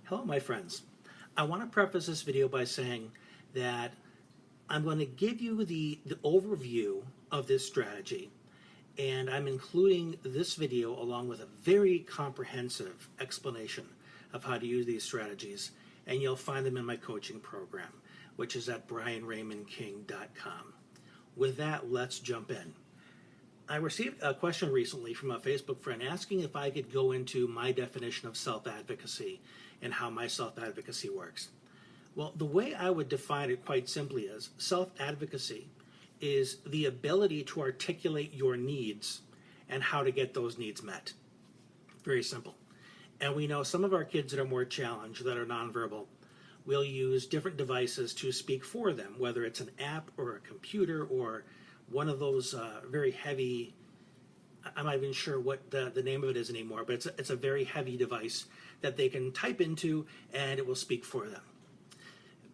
Hello, my friends. I want to preface this video by saying that I'm going to give you the overview of this strategy, and I'm including this video along with a very comprehensive explanation of how to use these strategies, and you'll find them in my coaching program, which is at brianraymondking.com. With that, let's jump in. I received a question recently from a Facebook friend asking if I could go into my definition of self-advocacy and how my self-advocacy works. Well, the way I would define it quite simply is self-advocacy is the ability to articulate your needs and how to get those needs met. Very simple. And we know some of our kids that are more challenged, that are nonverbal, will use different devices to speak for them, whether it's an app or a computer or one of those very heavy, I'm not even sure what the name of it is anymore, but it's a very heavy device that they can type into and it will speak for them.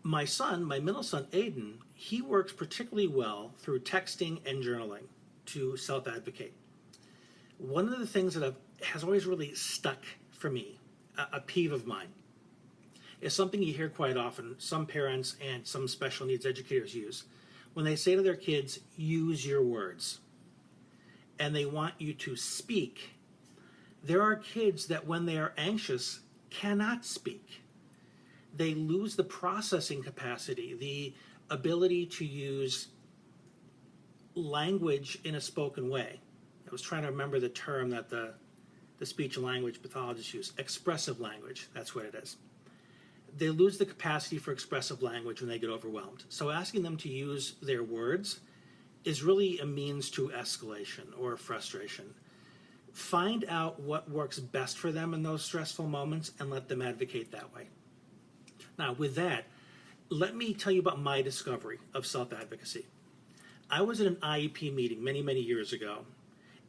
My son, my middle son, Aiden, he works particularly well through texting and journaling to self-advocate. One of the things that has always really stuck for me, a peeve of mine, is something you hear quite often, some parents and some special needs educators use. When they say to their kids, use your words, and they want you to speak, there are kids that when they are anxious cannot speak. They lose the processing capacity, the ability to use language in a spoken way. I was trying to remember the term that the speech and language pathologists use. Expressive language, that's what it is. They lose the capacity for expressive language when they get overwhelmed. So asking them to use their words is really a means to escalation or frustration. Find out what works best for them in those stressful moments and let them advocate that way. Now, with that, let me tell you about my discovery of self-advocacy. I was at an IEP meeting many, many years ago,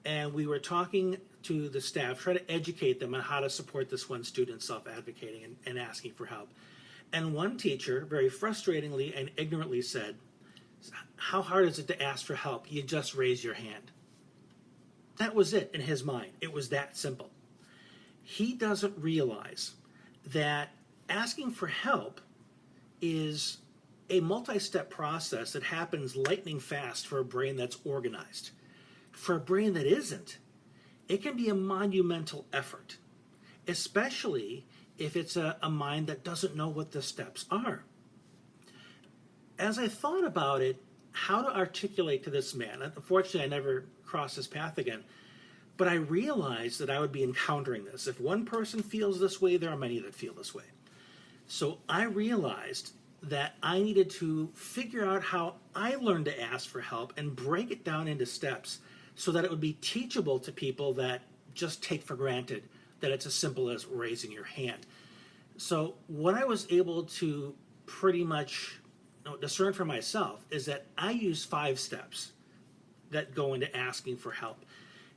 and we were talking to the staff, trying to educate them on how to support this one student self-advocating and asking for help. And one teacher, very frustratingly and ignorantly said, "How hard is it to ask for help? You just raise your hand." That was it in his mind. It was that simple. He doesn't realize that asking for help is a multi-step process that happens lightning fast for a brain that's organized. For a brain that isn't, it can be a monumental effort, especially if it's a mind that doesn't know what the steps are. As I thought about it, how to articulate to this man, unfortunately I never crossed his path again, but I realized that I would be encountering this. If one person feels this way, there are many that feel this way. So I realized that I needed to figure out how I learned to ask for help and break it down into steps so that it would be teachable to people that just take for granted that it's as simple as raising your hand. So what I was able to pretty much discern for myself is that I use 5 steps that go into asking for help.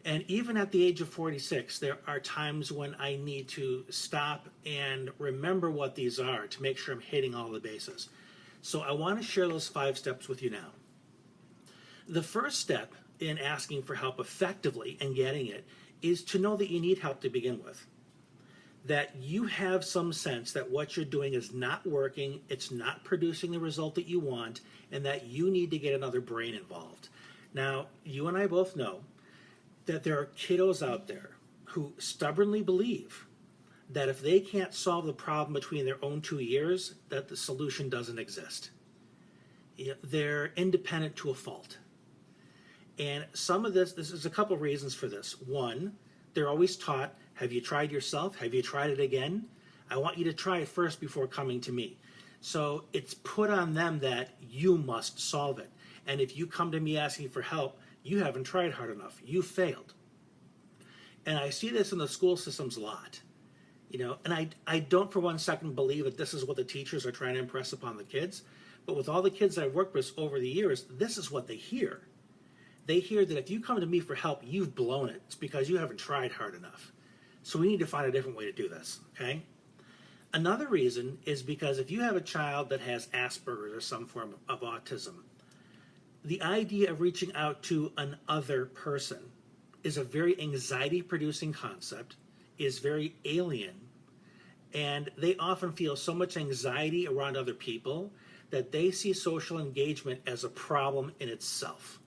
And even at the age of 46, there are times when I need to stop and remember what these are to make sure I'm hitting all the bases. So I want to share those 5 steps with you now. The first step in asking for help effectively and getting it is to know that you need help to begin with. That you have some sense that what you're doing is not working, it's not producing the result that you want, and that you need to get another brain involved. Now, you and I both know that there are kiddos out there who stubbornly believe that if they can't solve the problem between their own 2 ears, that the solution doesn't exist. They're independent to a fault. And some of this is a couple of reasons for this. One, they're always taught, have you tried yourself? Have you tried it again? I want you to try it first before coming to me. So it's put on them that you must solve it. And if you come to me asking for help, you haven't tried hard enough. You failed. And I see this in the school systems a lot. And I don't for one second believe that this is what the teachers are trying to impress upon the kids. But with all the kids I've worked with over the years, this is what they hear. They hear that if you come to me for help, you've blown it. It's because you haven't tried hard enough. So we need to find a different way to do this, okay? Another reason is because if you have a child that has Asperger's or some form of autism, the idea of reaching out to an other person is a very anxiety-producing concept, is very alien, And they often feel so much anxiety around other people that they see social engagement as a problem in itself.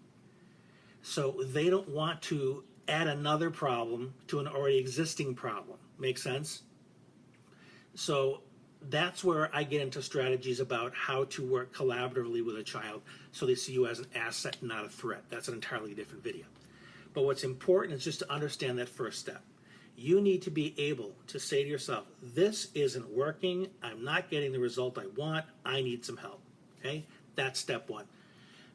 So they don't want to add another problem to an already existing problem. Make sense? So that's where I get into strategies about how to work collaboratively with a child so they see you as an asset, not a threat. That's an entirely different video. But what's important is just to understand that first step. You need to be able to say to yourself, this isn't working, I'm not getting the result I want, I need some help. Okay? That's step one.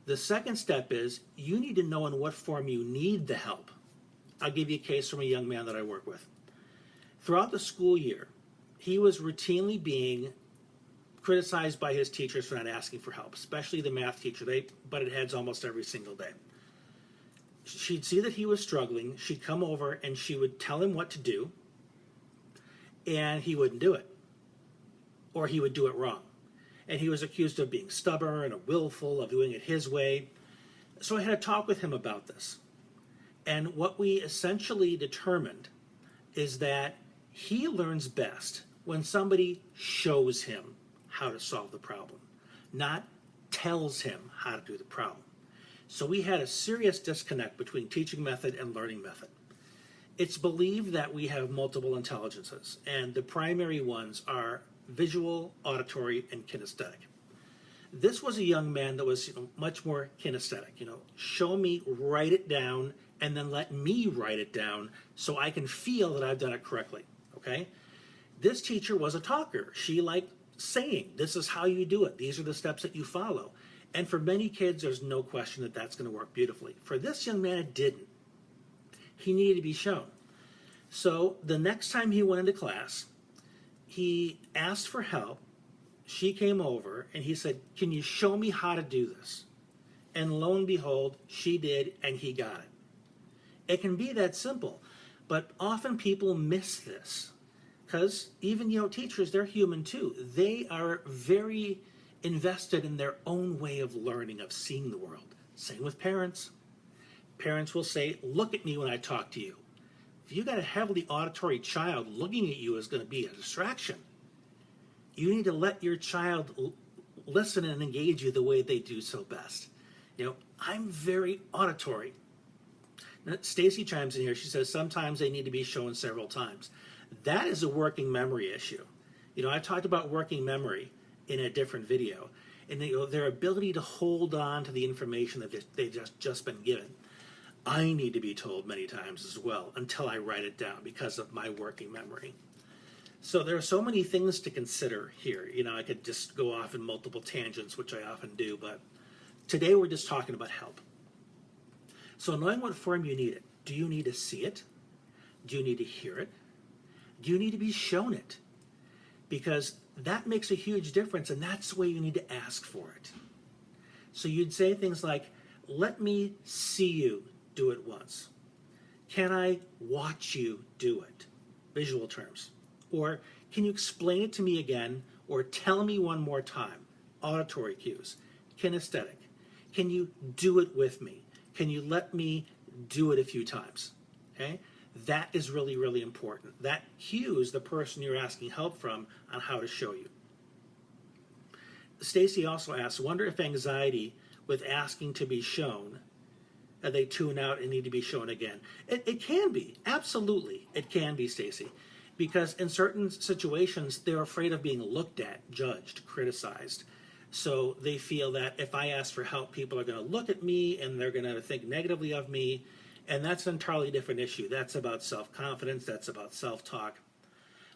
The second step is you need to know in what form you need the help. I'll give you a case from a young man that I work with. Throughout the school year, he was routinely being criticized by his teachers for not asking for help, especially the math teacher. They butted heads almost every single day. She'd see that he was struggling, she'd come over and she would tell him what to do, and he wouldn't do it. Or he would do it wrong. And he was accused of being stubborn or willful, of doing it his way. So I had a talk with him about this. And what we essentially determined is that he learns best when somebody shows him how to solve the problem, not tells him how to do the problem. So we had a serious disconnect between teaching method and learning method. It's believed that we have multiple intelligences, and the primary ones are visual, auditory, and kinesthetic. This was a young man that was much more kinesthetic. Show me, write it down, and then let me write it down so I can feel that I've done it correctly. Okay? This teacher was a talker. She liked saying, this is how you do it. These are the steps that you follow. And for many kids, there's no question that that's going to work beautifully. For this young man, it didn't. He needed to be shown. So the next time he went into class, he asked for help. She came over and he said, can you show me how to do this? And lo and behold, she did, and he got it. It can be that simple, but often people miss this because even, teachers, they're human too. They are very invested in their own way of learning, of seeing the world. Same with parents. Parents will say, look at me when I talk to you. If you got a heavily auditory child, looking at you is going to be a distraction. You need to let your child listen and engage you the way they do so best. I'm very auditory. Stacy chimes in here. She says sometimes they need to be shown several times. That is a working memory issue. I talked about working memory in a different video, and their ability to hold on to the information that they've just been given. I need to be told many times as well until I write it down because of my working memory. So there are so many things to consider here. I could just go off in multiple tangents, which I often do, but today we're just talking about help. So knowing what form you need it. Do you need to see it? Do you need to hear it? Do you need to be shown it? Because that makes a huge difference, and that's where you need to ask for it. So you'd say things like, let me see you do it once. Can I watch you do it? Visual terms. Or can you explain it to me again, or tell me one more time? Auditory cues. Kinesthetic. Can you do it with me? Can you let me do it a few times? Okay? That is really, really important. That cues the person you're asking help from on how to show you. Stacy also asks, wonder if anxiety with asking to be shown, they tune out and need to be shown again. It can be, absolutely. It can be, Stacy, because in certain situations, they're afraid of being looked at, judged, criticized. So they feel that if I ask for help, people are going to look at me and they're going to think negatively of me. And that's an entirely different issue. That's about self-confidence. That's about self-talk.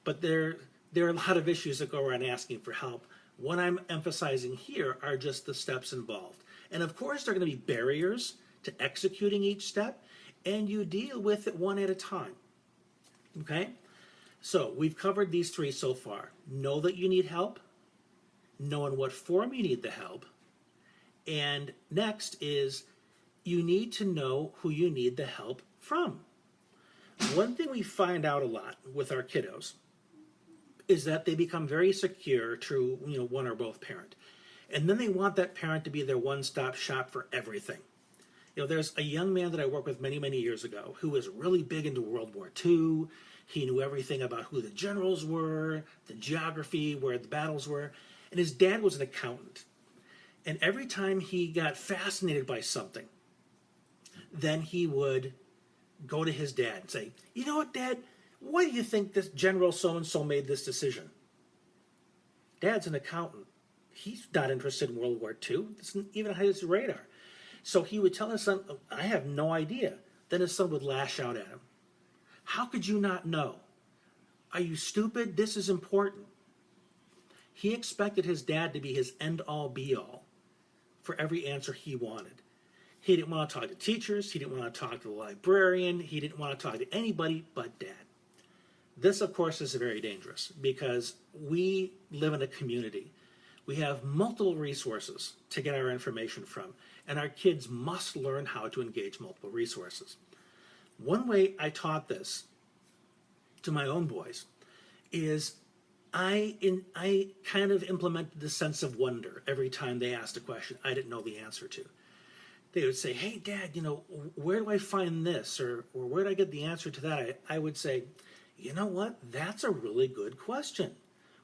But there are a lot of issues that go around asking for help. What I'm emphasizing here are just the steps involved. And of course, there are going to be barriers to executing each step, and you deal with it one at a time. Okay? So we've covered these three so far. Know that you need help. Know in what form you need the help. And next is you need to know who you need the help from. One thing we find out a lot with our kiddos is that they become very secure to one or both parent. And then they want that parent to be their one-stop shop for everything. There's a young man that I worked with many, many years ago who was really big into World War II. He knew everything about who the generals were, the geography, where the battles were. And his dad was an accountant. And every time he got fascinated by something, then he would go to his dad and say, you know what, Dad, why do you think this General so-and-so made this decision? Dad's an accountant. He's not interested in World War II. It's not even on his radar. So he would tell his son, oh, I have no idea. Then his son would lash out at him. How could you not know? Are you stupid? This is important. He expected his dad to be his end-all, be-all for every answer he wanted. He didn't want to talk to teachers. He didn't want to talk to the librarian. He didn't want to talk to anybody but Dad. This, of course, is very dangerous because we live in a community. We have multiple resources to get our information from, and our kids must learn how to engage multiple resources. One way I taught this to my own boys is I kind of implemented the sense of wonder every time they asked a question I didn't know the answer to. They would say, hey, Dad, where do I find this? Or where do I get the answer to that? I would say, you know what? That's a really good question.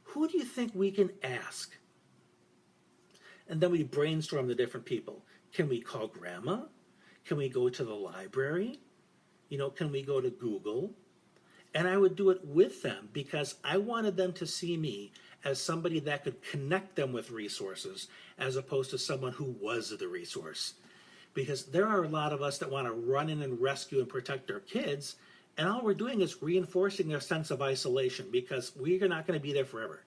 Who do you think we can ask? And then we brainstorm the different people. Can we call Grandma? Can we go to the library? Can we go to Google? And I would do it with them because I wanted them to see me as somebody that could connect them with resources as opposed to someone who was the resource. Because there are a lot of us that want to run in and rescue and protect our kids, and all we're doing is reinforcing their sense of isolation because we're not going to be there forever.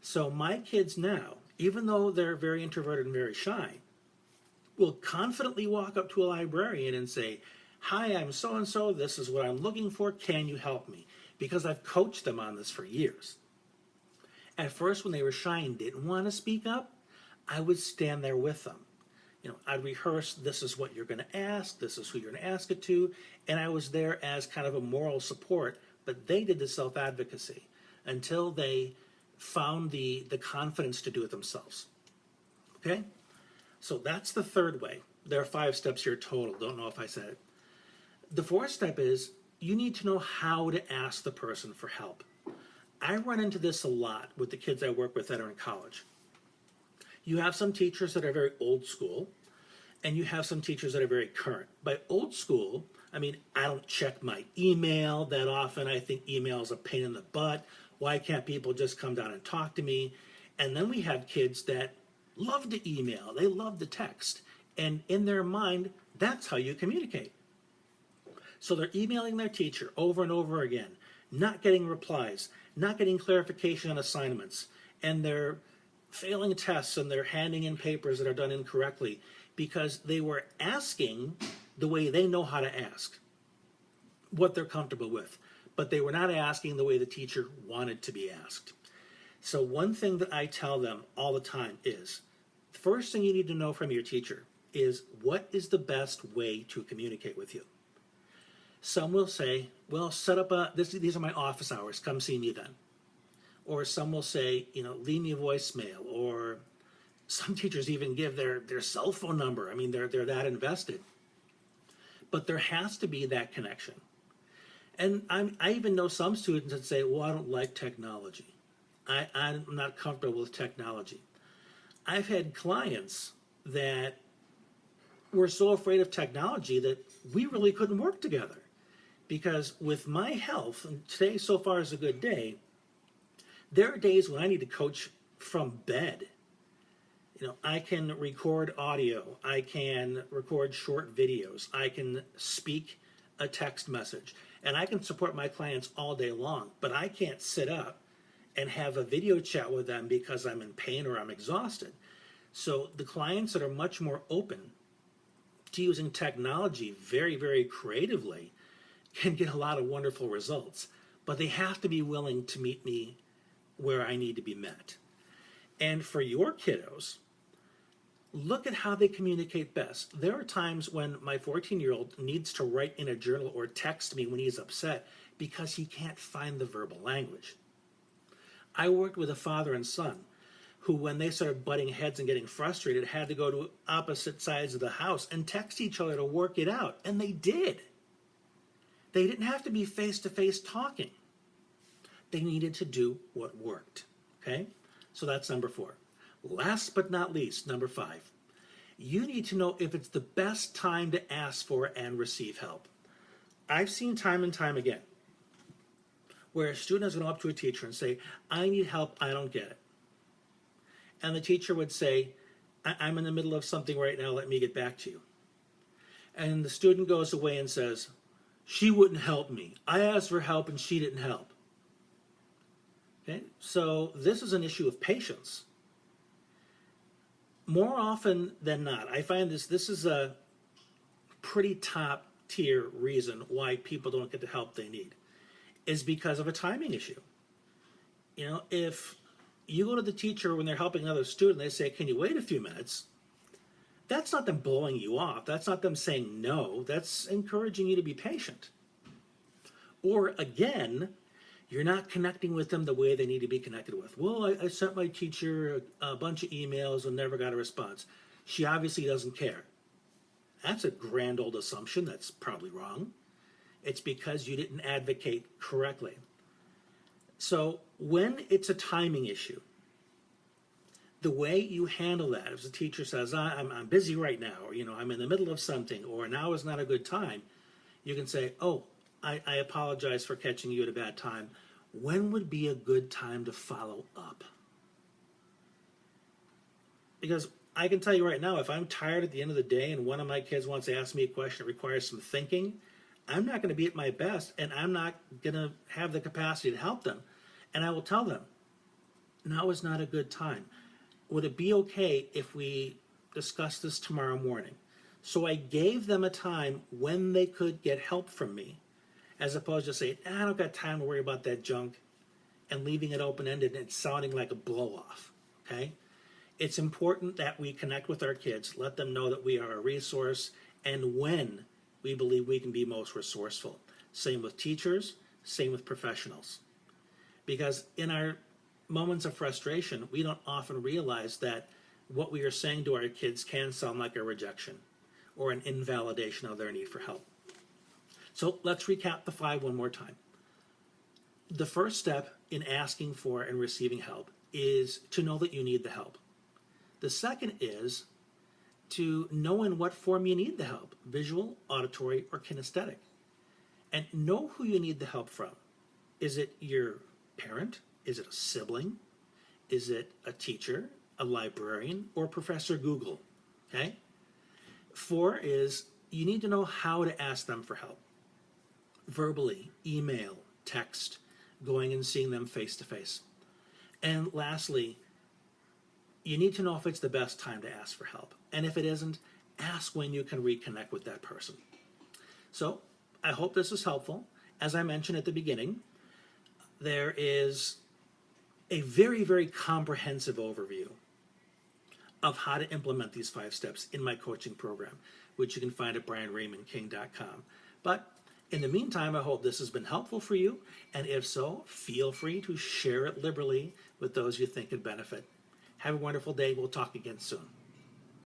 So my kids now, even though they're very introverted and very shy, will confidently walk up to a librarian and say, hi, I'm so-and-so, this is what I'm looking for, can you help me? Because I've coached them on this for years. At first, when they were shy and didn't want to speak up, I would stand there with them. I'd rehearse, this is what you're going to ask, this is who you're going to ask it to, and I was there as kind of a moral support, but they did the self-advocacy until they found the confidence to do it themselves. Okay? So that's the third way. There are 5 steps here total. Don't know if I said it. The 4th step is you need to know how to ask the person for help. I run into this a lot with the kids I work with that are in college. You have some teachers that are very old school, and you have some teachers that are very current. By old school, I don't check my email that often. I think email is a pain in the butt. Why can't people just come down and talk to me? And then we have kids that love to email. They love the text. And in their mind, that's how you communicate. So they're emailing their teacher over and over again, not getting replies, not getting clarification on assignments, and they're failing tests and they're handing in papers that are done incorrectly because they were asking the way they know how to ask, what they're comfortable with, but they were not asking the way the teacher wanted to be asked. So one thing that I tell them all the time is, the first thing you need to know from your teacher is what is the best way to communicate with you. Some will say, well, set up these are my office hours, come see me then. Or some will say, leave me a voicemail. Or some teachers even give their cell phone number. They're that invested. But there has to be that connection. And I even know some students that say, well, I don't like technology. I'm not comfortable with technology. I've had clients that were so afraid of technology that we really couldn't work together. Because with my health, and today so far is a good day, there are days when I need to coach from bed. I can record audio. I can record short videos. I can speak a text message. And I can support my clients all day long. But I can't sit up and have a video chat with them because I'm in pain or I'm exhausted. So the clients that are much more open to using technology very, very creatively can get a lot of wonderful results. But they have to be willing to meet me where I need to be met. And for your kiddos, look at how they communicate best. There are times when my 14-year-old needs to write in a journal or text me when he's upset because he can't find the verbal language. I worked with a father and son who, when they started butting heads and getting frustrated, had to go to opposite sides of the house and text each other to work it out. And they did. They didn't have to be face-to-face talking. They needed to do what worked, okay? So that's number 4. Last but not least, number 5, you need to know if it's the best time to ask for and receive help. I've seen time and time again where a student has gone up to a teacher and say, I need help, I don't get it. And the teacher would say, I'm in the middle of something right now, let me get back to you. And the student goes away and says, she wouldn't help me. I asked for help and she didn't help. Okay? So this is an issue of patience. More often than not, I find this is a pretty top tier reason why people don't get the help they need, is because of a timing issue. You know, if you go to the teacher when they're helping another student, they say, can you wait a few minutes? That's not them blowing you off. That's not them saying no. That's encouraging you to be patient. Or again, you're not connecting with them the way they need to be connected with. Well, I sent my teacher a bunch of emails and never got a response. She obviously doesn't care. That's a grand old assumption. That's probably wrong. It's because you didn't advocate correctly. So when it's a timing issue, the way you handle that, if the teacher says, I'm busy right now, or I'm in the middle of something, or now is not a good time, you can say, oh, I apologize for catching you at a bad time. When would be a good time to follow up? Because I can tell you right now, if I'm tired at the end of the day and one of my kids wants to ask me a question that requires some thinking, I'm not going to be at my best, and I'm not going to have the capacity to help them. And I will tell them, now is not a good time. Would it be okay if we discuss this tomorrow morning? So I gave them a time when they could get help from me, as opposed to saying, I don't got time to worry about that junk, and leaving it open-ended and it's sounding like a blow-off, okay? It's important that we connect with our kids, let them know that we are a resource, and when we believe we can be most resourceful. Same with teachers, same with professionals. Because in our moments of frustration, we don't often realize that what we are saying to our kids can sound like a rejection or an invalidation of their need for help. So let's recap the 5 one more time. The first step in asking for and receiving help is to know that you need the help. The second is to know in what form you need the help, visual, auditory, or kinesthetic. And know who you need the help from. Is it your parent? Is it a sibling? Is it a teacher, a librarian, or Professor Google? Okay? 4 is you need to know how to ask them for help. Verbally, email, text, going and seeing them face to face. And lastly, you need to know if it's the best time to ask for help. And if it isn't, ask when you can reconnect with that person. So I hope this is helpful. As I mentioned at the beginning, there is a very, very comprehensive overview of how to implement these 5 steps in my coaching program, which you can find at brianraymondking.com. But in the meantime, I hope this has been helpful for you, and if so, feel free to share it liberally with those you think could benefit. Have a wonderful day. We'll talk again soon.